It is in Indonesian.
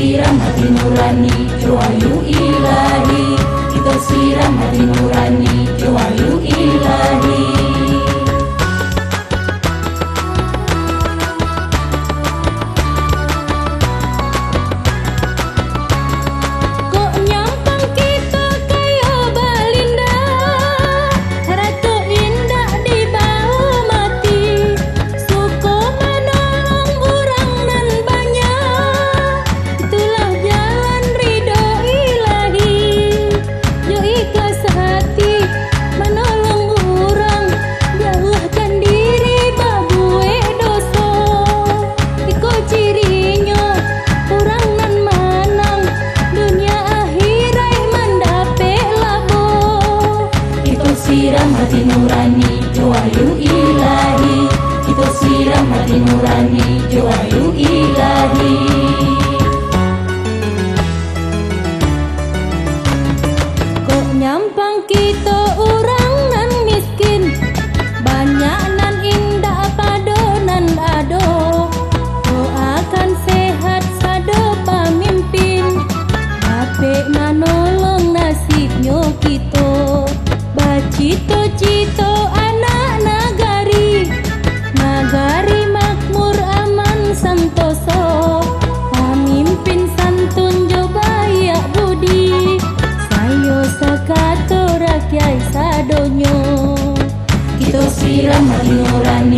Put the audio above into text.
siram hati nurani wahyu ilahi, kita siram hati nurani wahyu ilahi. Siram hati nurani wahyu ilahi, kita siram hati nurani wahyu ilahi. Kok nyampang kita orang nan miskin, banyak nan indah pado nan ado, kok akan sehat sado pamimpin, tapi manolong nasibnya kita. Cito-cito anak nagari, nagari makmur aman santoso, pamimpin santun jo bayak budi, sayo sakato rakyat sadonyo. Kita siram hati nurani